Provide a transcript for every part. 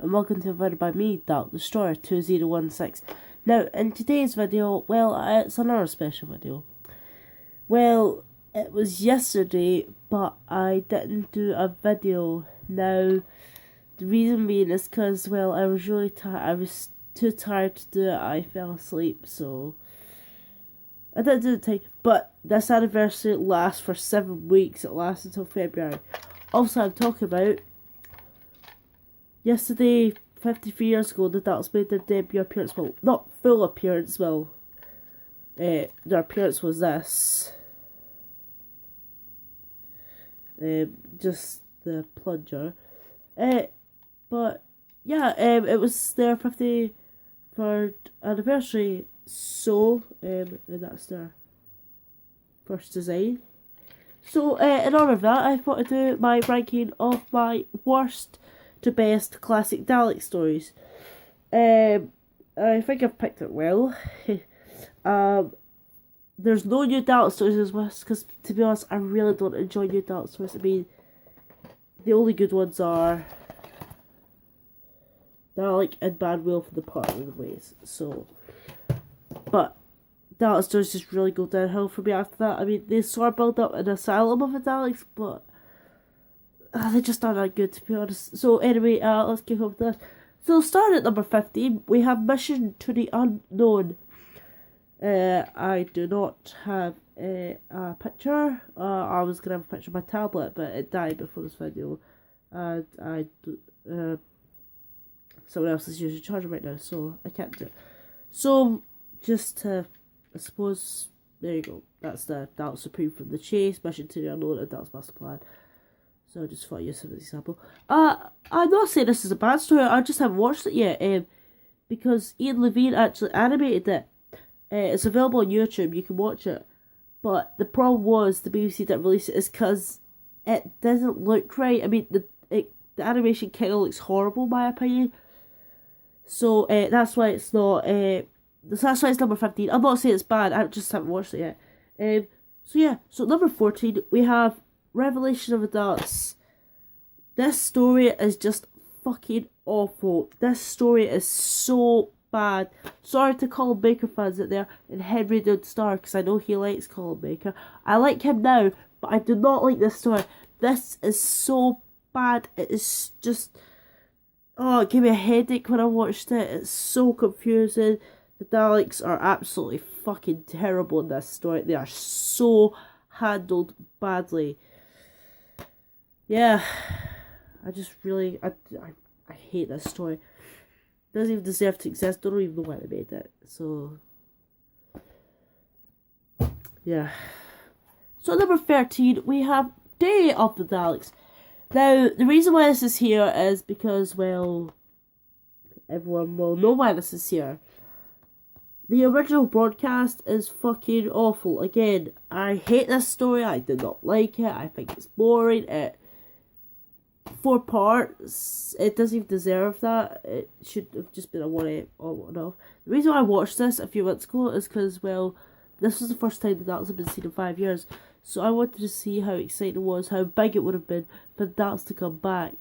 and welcome to a video by me, Dalek, the story 2016. Now, in today's video, well, it's another special video. Well, it was yesterday, but I didn't do a video. Now, the reason being is because, well, I was really tired. I was too tired to do it. I fell asleep, so I didn't do the thing. But this anniversary lasts for 7 weeks. It lasts until February. Also, I'm talking about yesterday, 53 years ago, the Daleks made their debut appearance. Well, not full appearance, well, their appearance was this. Just the plunger. But, yeah, it was their 53rd anniversary, so, and that's their first design. So, in honour of that, I thought to do my ranking of my worst to best classic Dalek stories. I think I've picked it well. There's no new Dalek stories in this list, because to be honest, I really don't enjoy new Dalek stories. I mean, the only good ones are Dalek and Bad Will for the Parting of the Ways. So, but Dalek stories just really go downhill for me after that. I mean, they sort of build up an asylum of the Daleks, but they just aren't that good, to be honest. So anyway, let's kick off with this. So starting at number 15, we have Mission to the Unknown. I do not have a picture. I was going to have a picture of my tablet, but it died before this video. And someone else is using charger right now, so I can't do it. So, just to, I suppose, there you go. That's the Dalek Supreme from the Chase, Mission to the Unknown, and Dalek's Master Plan. So I just thought I'd use some example. I'm not saying this is a bad story, I just haven't watched it yet, because Ian Levine actually animated it. It's available on YouTube, you can watch it. But the problem was the BBC didn't release it is because it doesn't look right. I mean, the animation kind of looks horrible, in my opinion. So that's why it's not. That's why it's number 15. I'm not saying it's bad. I just haven't watched it yet. So yeah. So number 14, we have Revelation of the Daleks. This story is just fucking awful. This story is so bad. Sorry to Colin Baker fans out there and Henry Dunn-Star, because I know he likes Colin Baker. I like him now, but I do not like this story. This is so bad. It is just, oh, it gave me a headache when I watched it. It's so confusing. The Daleks are absolutely fucking terrible in this story. They are so handled badly. Yeah, I just really, I hate this story. Doesn't even deserve to exist. Don't even know why they made it. So, yeah. So number 13, we have Day of the Daleks. Now, the reason why this is here is because, well, everyone will know why this is here. The original broadcast is fucking awful. Again, I hate this story. I did not like it. I think it's boring. 4 parts. It doesn't even deserve that. It should have just been a 1 or 1 off. The reason why I watched this a few months ago is because, well, this was the first time the Daleks had been seen in 5 years. So I wanted to see how exciting it was, how big it would have been for the Daleks to come back.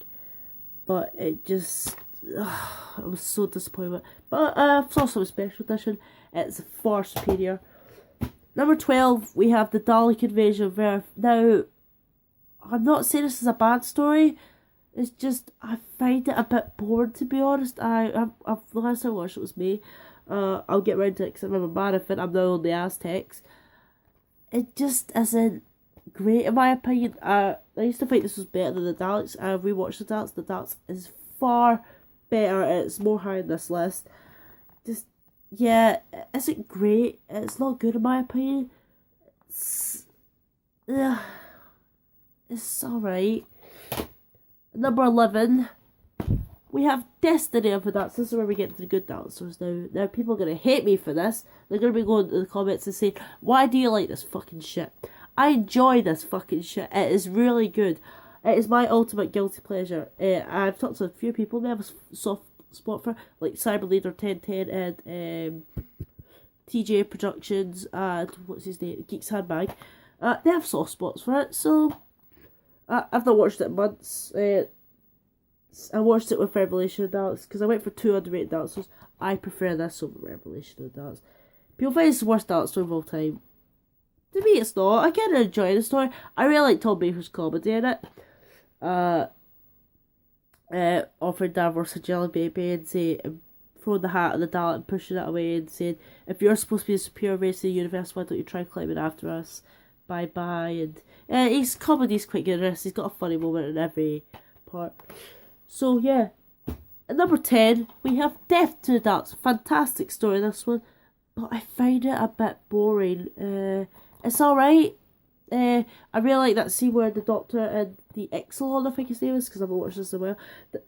But it just, I was so disappointed. But it's also a special edition. It's far superior. Number 12, we have the Dalek Invasion of Earth. Now, I'm not saying this is a bad story. It's just, I find it a bit boring, to be honest. The last time I watched it was May. I'll get around to it because I remember Marathon. I'm now on the Aztecs. It just isn't great, in my opinion. I used to think this was better than the Daleks. I've rewatched the Daleks. The Daleks is far better. It's more high on this list. Just, yeah, it isn't great. It's not good, in my opinion. It's alright. Number 11, we have Destiny of the Daleks. This is where we get to the good Dalek stories now. Now, people are going to hate me for this. They're going to be going to the comments and saying, why do you like this fucking shit? I enjoy this fucking shit. It is really good. It is my ultimate guilty pleasure. I've talked to a few people. They have a soft spot for, like Cyber Leader 1010 and TJ Productions and, what's his name, Geek's Handbag. They have soft spots for it, so I've not watched it in months. I watched it with Revelation of the Daleks because I went for 2 underrated Daleks stories. I prefer this over Revelation of the Daleks. People find it's the worst Dalek story of all time. To me, it's not. I kind of enjoy the story. I really like Tom Baker's comedy in it. Offering Davros a jelly baby and say, throwing the hat at the Dalek and pushing it away and saying, if you're supposed to be a superior race in the universe, why don't you try climbing after us? Bye bye. And his comedy's quite good in this. He's got a funny moment in every part. So yeah. At number 10, we have Death to the Daleks. Fantastic story, this one. But I find it a bit boring. It's alright. I really like that scene where the Doctor and the Ixalan, I think his name is, because I've watched this as well.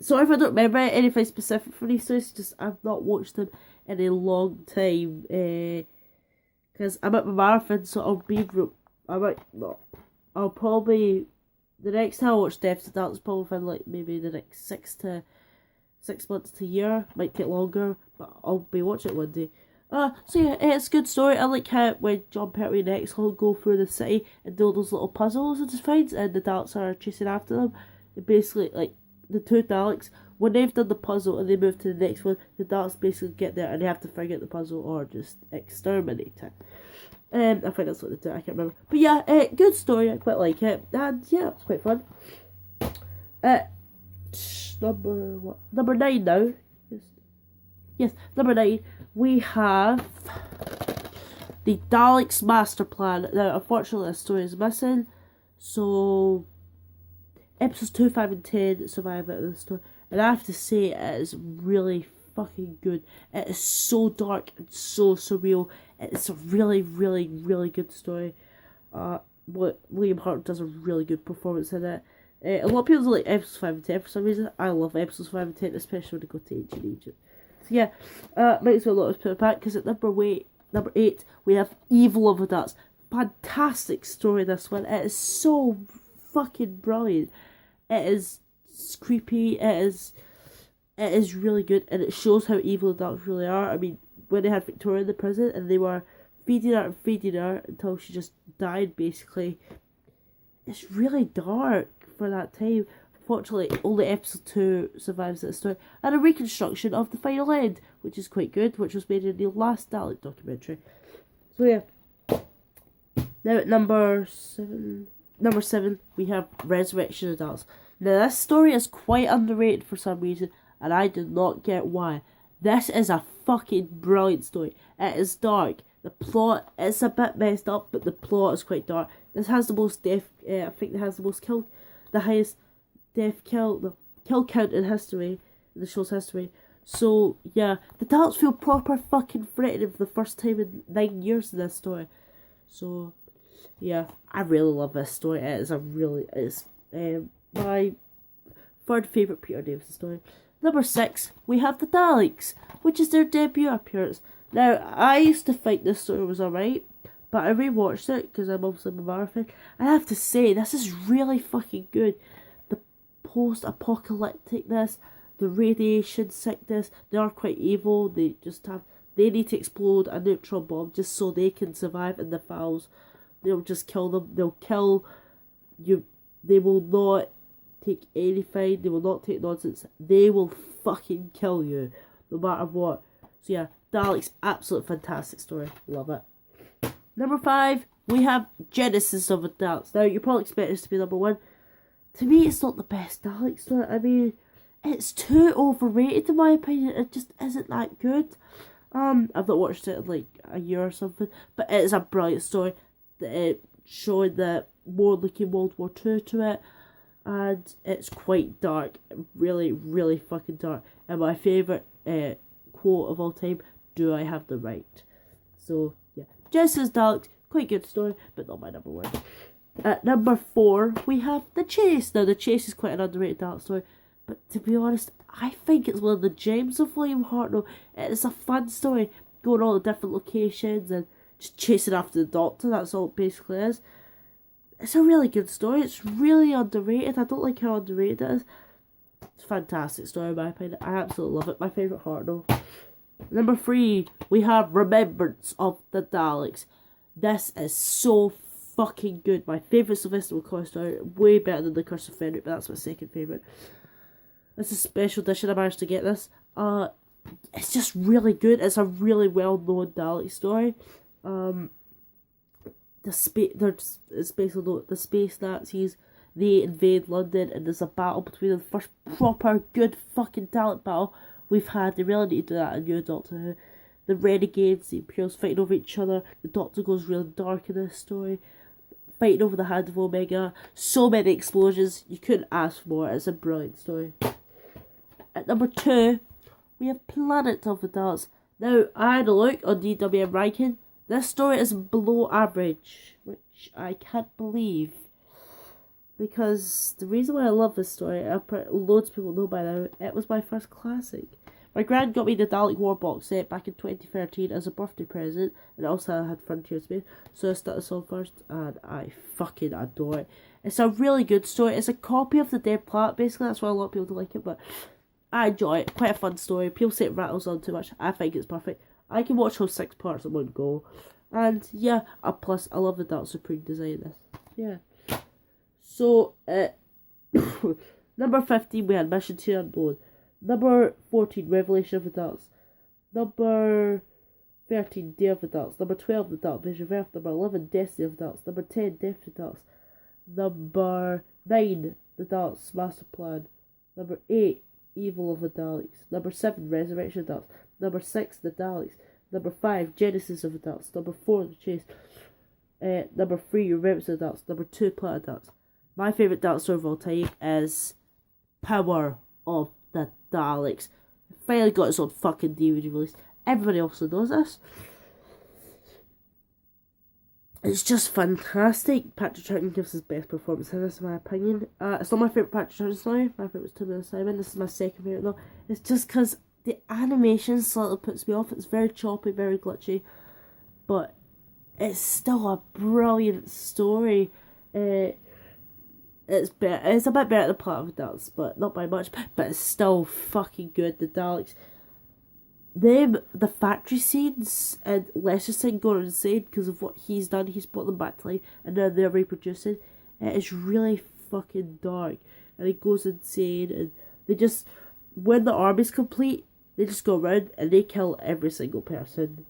Sorry if I don't remember anything specific for these stories, just I've not watched them in a long time. Because I'm at my marathon, so I'll be... I might not. I'll probably... The next time I watch Death to the Daleks, probably within like maybe the next 6 months to a year. Might take longer, but I'll be watching it one day. So yeah, it's a good story. I like how when John Pertwee and Ixalan go through the city and do all those little puzzles and just finds, and the Daleks are chasing after them. And basically, like, the 2 Daleks, when they've done the puzzle and they move to the next one, the Daleks basically get there and they have to figure out the puzzle or just exterminate it. I think that's what they do, I can't remember. But yeah, good story, I quite like it. And yeah, it's quite fun. Number 9 now. Yes, number 9. We have the Daleks Master Plan. Now, unfortunately, this story is missing. So, episodes 2, 5, and 10 survive out of the story. And I have to say, it is really fucking good. It is so dark and so surreal. It's a really, really, really good story. William Hurt does a really good performance in it. A lot of people like episodes 5 and 10 for some reason. I love episodes 5 and 10, especially when they go to ancient Egypt. So yeah, might as well let us put it back, because at number 8, we have Evil of the Daleks. Fantastic story, this one. It is so fucking brilliant. It is creepy, it is really good, and it shows how evil the Daleks really are. I mean, when they had Victoria in the prison, and they were feeding her until she just died, basically. It's really dark for that time. Unfortunately, only episode 2 survives that story, and a reconstruction of the final end, which is quite good, which was made in the last Dalek documentary. So yeah. Now at number 7, we have Resurrection of the Daleks. Now this story is quite underrated for some reason, and I do not get why. This is a fucking brilliant story. It is dark. The plot is a bit messed up, but the plot is quite dark. This has the most death. I think it has the highest kill count in history, in the show's history. So yeah, the Daleks feel proper fucking threatening for the first time in 9 years in this story. So yeah, I really love this story. It's my third favourite Peter Davison story. Number 6, we have the Daleks, which is their debut appearance. Now, I used to think this story was alright, but I rewatched it because I'm obviously a marathon. I have to say, this is really fucking good. The post-apocalypticness, the radiation sickness, they are quite evil. They need to explode a neutron bomb just so they can survive in the files. They'll just kill them. They'll kill you. They will not take anything. They will not take nonsense. They will fucking kill you, no matter what. So yeah, Daleks, absolute fantastic story. Love it. Number 5, we have Genesis of the Daleks. Now, you're probably expecting this to be number 1. To me, it's not the best Dalek story. I mean, it's too overrated in my opinion. It just isn't that good. I've not watched it in like a year or something, but it is a brilliant story. It showing the more looking World War II to it, and it's quite dark, really, really fucking dark. And my favourite quote of all time: "Do I have the right?" So yeah, Genesis Daleks, quite good story, but not my number 1. At number 4, we have The Chase. Now, The Chase is quite an underrated Dalek story, but to be honest, I think it's one of the gems of William Hartnell. It's a fun story, going all the different locations and just chasing after the Doctor. That's all it basically is. It's a really good story. It's really underrated. I don't like how underrated it is. It's a fantastic story in my opinion. I absolutely love it. My favourite Hartnell. Number 3, we have Remembrance of the Daleks. This is so fucking good. My favourite Sylvester McCoy story. Way better than The Curse of Fenric, but that's my second favourite. This is a special edition. I managed to get this. It's just really good. It's a really well-known Dalek story. It's basically the space Nazis. They invade London, and there's a battle between them. The first proper good fucking Dalek battle we've had. They really need to do that in New Doctor Who. The Renegades, the Imperials fighting over each other. The Doctor goes really dark in this story. Fighting over the Hand of Omega. So many explosions. You couldn't ask for more. It's a brilliant story. At number 2, we have Planet of the Daleks. Now, I had a look on DWM ranking. This story is below average, which I can't believe. Because the reason why I love this story, loads of people know by now, it was my first classic. My gran got me the Dalek War box set back in 2013 as a birthday present, and also had Frontier Space, so I started this on first, and I fucking adore it. It's a really good story. It's a copy of The Dead Planet, basically. That's why a lot of people don't like it, but I enjoy it. Quite a fun story. People say it rattles on too much. I think it's perfect. I can watch those 6 parts in one go. And yeah, plus I love the Dalek Supreme design in this. Yeah. So, number 15 we had Mission to Unknown. Number 14, Revelation of the Daleks. Number 13, Day of the Daleks. Number 12, The Dalek Vision of Earth. Number 11, Destiny of the Daleks. Number 10, Death of the Daleks. Number 9, The Daleks Master Plan. Number 8, Evil of the Daleks. Number 7, Resurrection of the Daleks. Number 6, The Daleks. Number 5, Genesis of the Daleks. Number 4, The Chase. Number 3, Remembrance of the Daleks. Number 2, Planet Daleks. My favourite Dalek story of all time is Power of the Daleks. It finally got its own fucking DVD release. Everybody also knows this. It's just fantastic. Patrick Troughton gives his best performance in this, in my opinion. It's not my favourite Patrick Troughton story. My favourite was Two Men Simon. This is my second favourite though. It's just because the animation slightly puts me off. It's very choppy, very glitchy. But it's still a brilliant story. It's a bit better than Planet of the Daleks, but not by much. But it's still fucking good. The Daleks, the factory scenes and Leicester going insane because of what he's done. He's brought them back to life, and now they're reproducing. It is really fucking dark, and it goes insane. And they just, when the army's complete, they just go around and they kill every single person.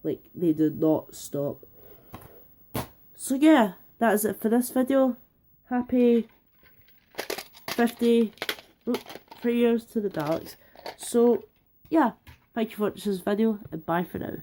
Like, they do not stop. So yeah, that is it for this video. Happy 3 years to the Daleks. So yeah, thank you for watching this video, and bye for now.